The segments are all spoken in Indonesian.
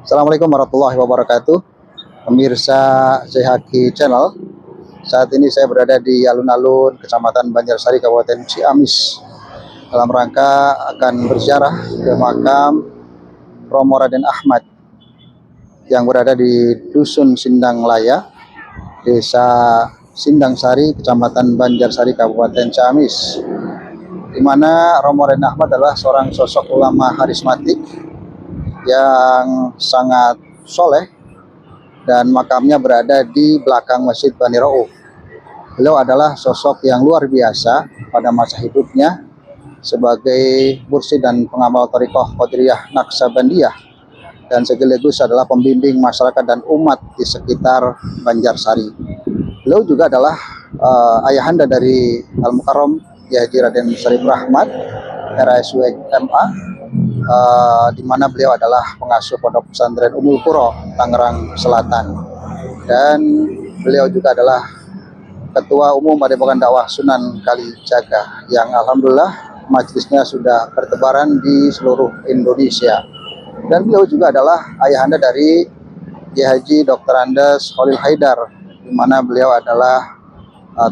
Assalamualaikum warahmatullahi wabarakatuh. Pemirsa CHQ Channel. Saat ini saya berada di alun-alun Kecamatan Banjarsari, Kabupaten Ciamis, dalam rangka akan berziarah ke makam Romo Raden Ahmad yang berada di Dusun Sindang Laya, Desa Sindang Sari, Kecamatan Banjarsari, Kabupaten Ciamis, di mana Romo Raden Ahmad adalah seorang sosok ulama karismatik yang sangat soleh, dan makamnya berada di belakang Masjid Bani Rauf. Beliau adalah sosok yang luar biasa pada masa hidupnya sebagai mursyid dan pengamal Thariqah Qadiriyah Naqsabandiyah, dan sekaligus adalah pembimbing masyarakat dan umat di sekitar Banjarsari. Beliau juga adalah ayahanda dari Al-Mukarram Kiai Haji Raden Syarif Rahmat RSUD MA, di mana beliau adalah pengasuh Pondok Pesantren Ummul Qura, Tangerang Selatan, dan beliau juga adalah Ketua Umum Padepokan Dakwah Sunan Kalijaga yang alhamdulillah majelisnya sudah bertebaran di seluruh Indonesia. Dan beliau juga adalah ayahanda dari Kiai Haji Dr. Andes Khalil Haidar, di mana beliau adalah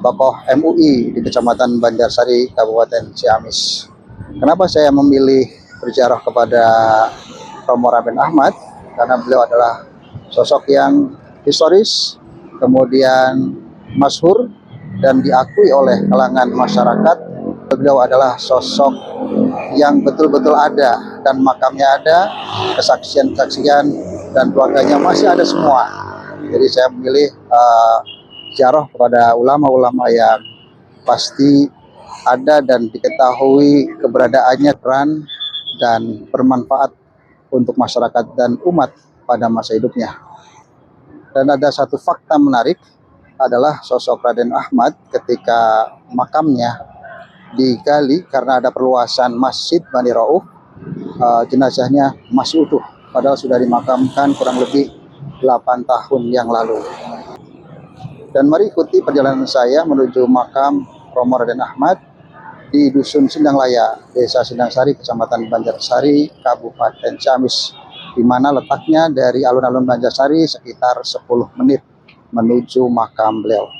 tokoh MUI di Kecamatan Banjarsari, Kabupaten Ciamis. Kenapa saya memilih berziarah kepada Romo Raden Ahmad? Karena beliau adalah sosok yang historis, kemudian masyhur dan diakui oleh kalangan masyarakat. Beliau adalah sosok yang betul-betul ada, dan makamnya ada, kesaksian-kesaksian dan keluarganya masih ada semua. Jadi saya memilih ziarah kepada ulama-ulama yang pasti ada dan diketahui keberadaannya keren dan bermanfaat untuk masyarakat dan umat pada masa hidupnya. Dan ada satu fakta menarik adalah sosok Raden Ahmad ketika makamnya digali karena ada perluasan Masjid Bani Rauf, jenazahnya masih utuh, padahal sudah dimakamkan kurang lebih 8 tahun yang lalu. Dan mari ikuti perjalanan saya menuju makam Romo Raden Ahmad di Dusun Sindang Laya, Desa Sindang Sari, Kecamatan Banjarsari, Kabupaten Ciamis, di mana letaknya dari alun-alun Banjarsari sekitar 10 menit menuju makam beliau.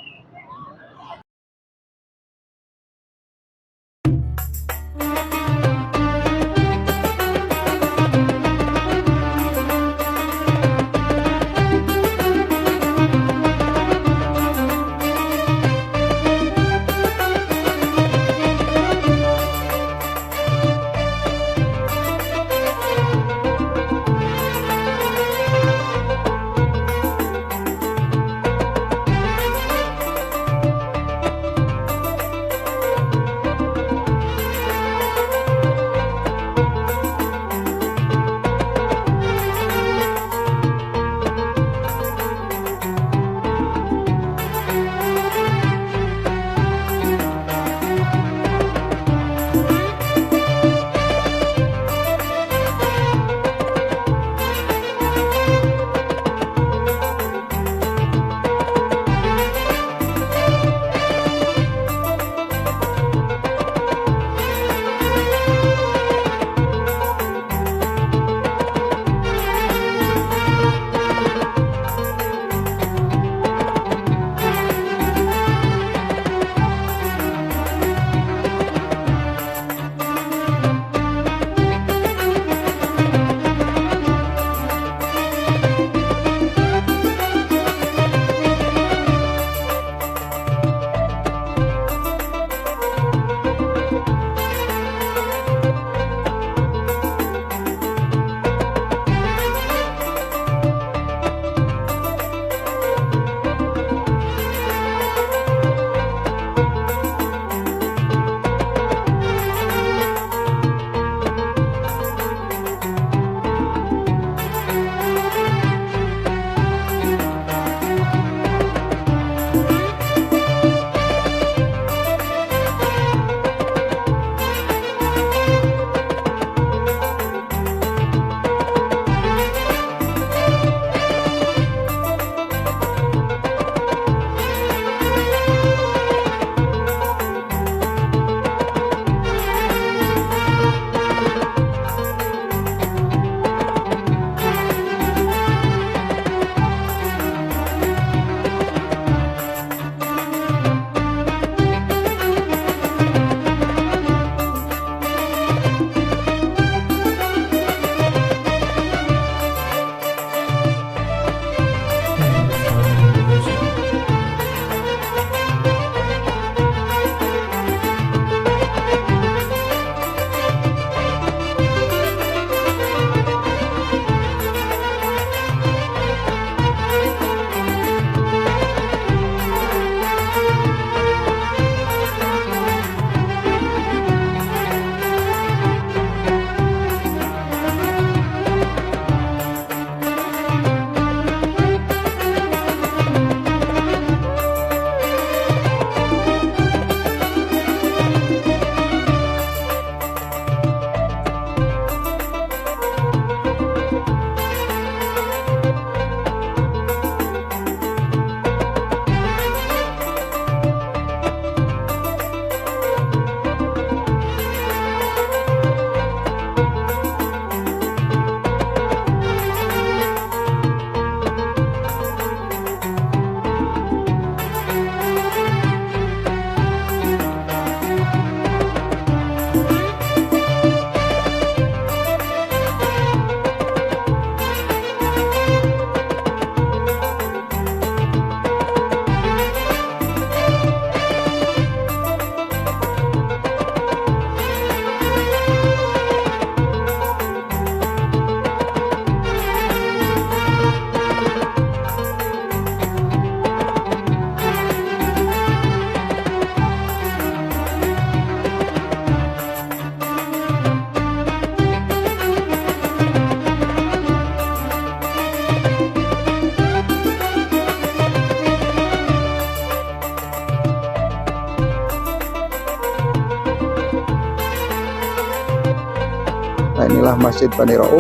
inilah Masjid Bani Rauf,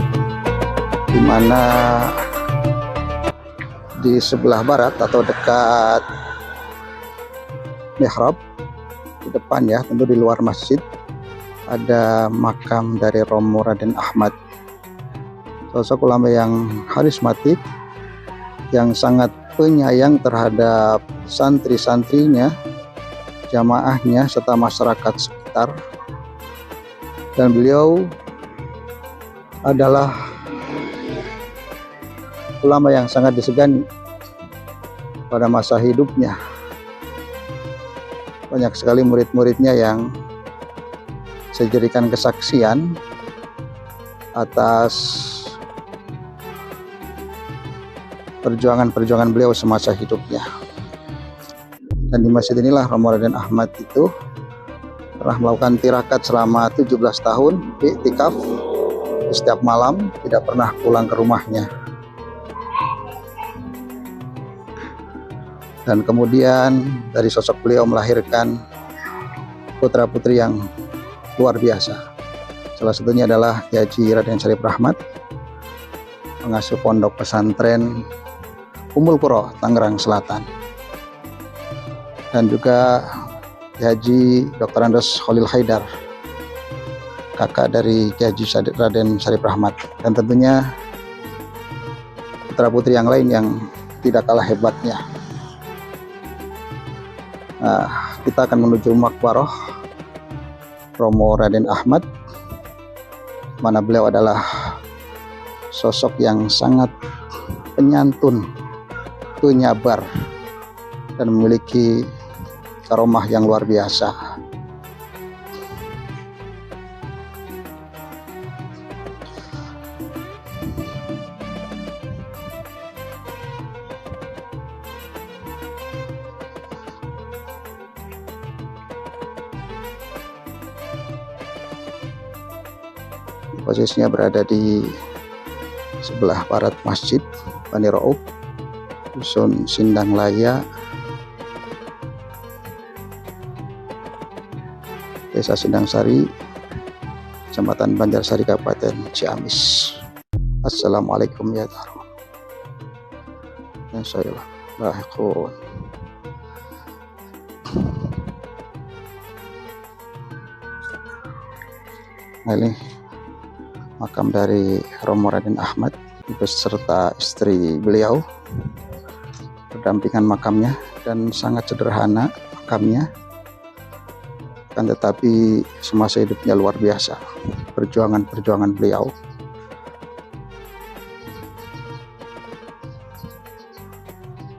di mana di sebelah barat atau dekat mihrab, di depan ya, tentu di luar masjid, ada makam dari Romo Raden Ahmad, sosok ulama yang karismatik, yang sangat penyayang terhadap santri-santrinya, jamaahnya, serta masyarakat sekitar. Dan beliau adalah ulama yang sangat disegani pada masa hidupnya. Banyak sekali murid-muridnya yang saya jadikan kesaksian atas perjuangan-perjuangan beliau semasa hidupnya. Dan di masjid inilah Romo Raden Ahmad itu telah melakukan tirakat selama 17 tahun, iktikaf setiap malam, tidak pernah pulang ke rumahnya. Dan kemudian dari sosok beliau melahirkan putra-putri yang luar biasa. Salah satunya adalah Kiai Haji Raden Syarif Rahmat, pengasuh pondok pesantren Ummul Qura, Tangerang Selatan. Dan juga Haji Dr. Andes Khalil Haidar, kakak dari Kiai Haji Raden Syarif Rahmat. Dan tentunya putra-putri yang lain yang tidak kalah hebatnya. Nah, kita akan menuju Maqbarah Romo Raden Ahmad, mana beliau adalah sosok yang sangat penyantun, penyabar, dan memiliki karomah yang luar biasa. Posisinya berada di sebelah barat Masjid Bani Rauf, Dusun Sindang Laya, Desa Sindang Sari, Kecamatan Banjarsari, Kabupaten Ciamis. Assalamualaikum ya tarun. Assalamualaikum. Nah, ini makam dari Romo Raden Ahmad beserta istri beliau, berdampingan makamnya, dan sangat sederhana makamnya. Kan tetapi semasa hidupnya luar biasa perjuangan beliau.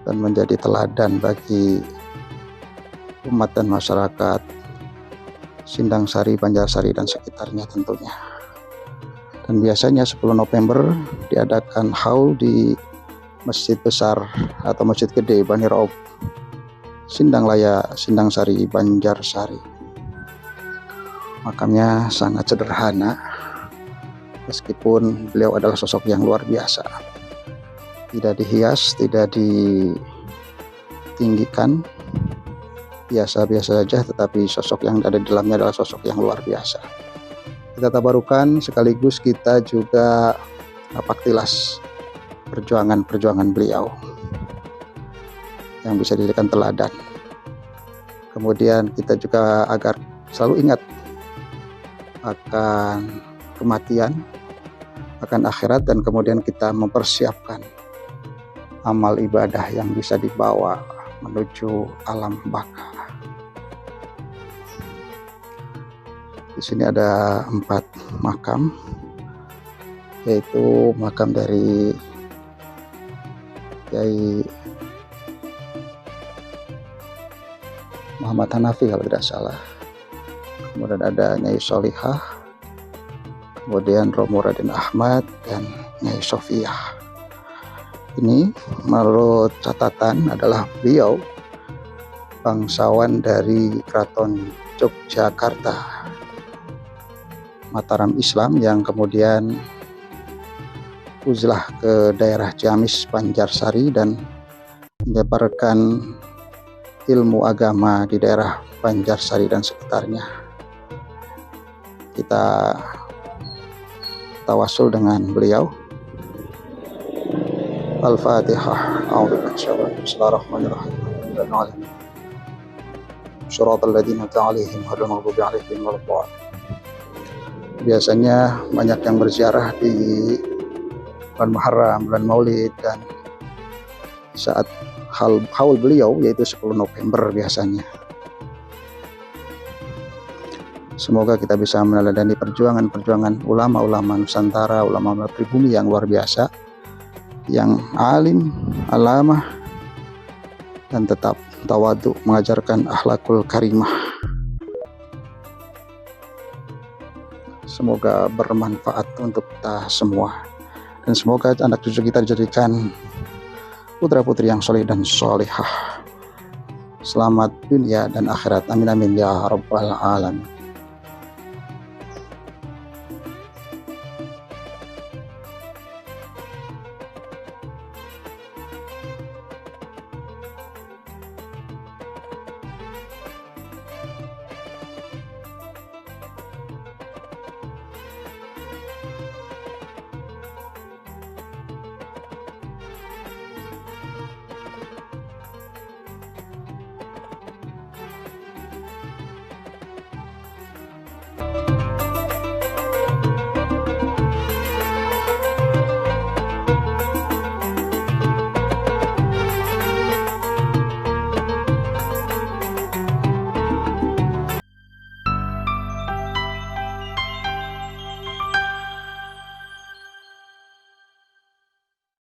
Dan menjadi teladan bagi umat dan masyarakat Sindang Sari, Banjarsari, dan sekitarnya tentunya. Dan biasanya 10 November diadakan haul di Masjid Besar atau Masjid Gede Bani Rauf, Sindang Laya, Sindang Sari, Banjarsari. Makamnya sangat sederhana, meskipun beliau adalah sosok yang luar biasa. Tidak dihias, tidak ditinggikan, biasa-biasa saja, tetapi sosok yang ada di dalamnya adalah sosok yang luar biasa. Kita tabarukan sekaligus kita juga paktilas perjuangan-perjuangan beliau yang bisa dijadikan teladan. Kemudian kita juga agar selalu ingat akan kematian, akan akhirat, dan kemudian kita mempersiapkan amal ibadah yang bisa dibawa menuju alam baka. Di sini ada 4 makam, yaitu makam dari Kiai Muhammad Hanafi kalau tidak salah. Kemudian ada Nyai Solihah, kemudian Romo Raden Ahmad, dan Nyai Sofiah. Ini menurut catatan adalah beliau bangsawan dari Keraton Yogyakarta, Mataram Islam, yang kemudian uzlah ke daerah Ciamis, Banjarsari, dan menyebarkan ilmu agama di daerah Banjarsari dan sekitarnya. Kita bertawasul dengan beliau. Al-Fatihah. Bismillahirrahmanirrahim. Shiratal ladzina an'amta 'alaihim ghairil maghdubi 'alaihim waladdallin. Biasanya banyak yang berziarah di bulan Muharram, bulan Maulid, dan saat haul beliau yaitu 10 November biasanya. Semoga kita bisa meneladani perjuangan ulama-ulama Nusantara, ulama-ulama pribumi yang luar biasa, yang alim, alamah, dan tetap tawadhu, mengajarkan akhlakul karimah. Semoga bermanfaat untuk kita semua, dan semoga anak cucu kita dijadikan putra-putri yang soleh dan solehah. Selamat dunia dan akhirat. Amin amin ya rabbal alamin.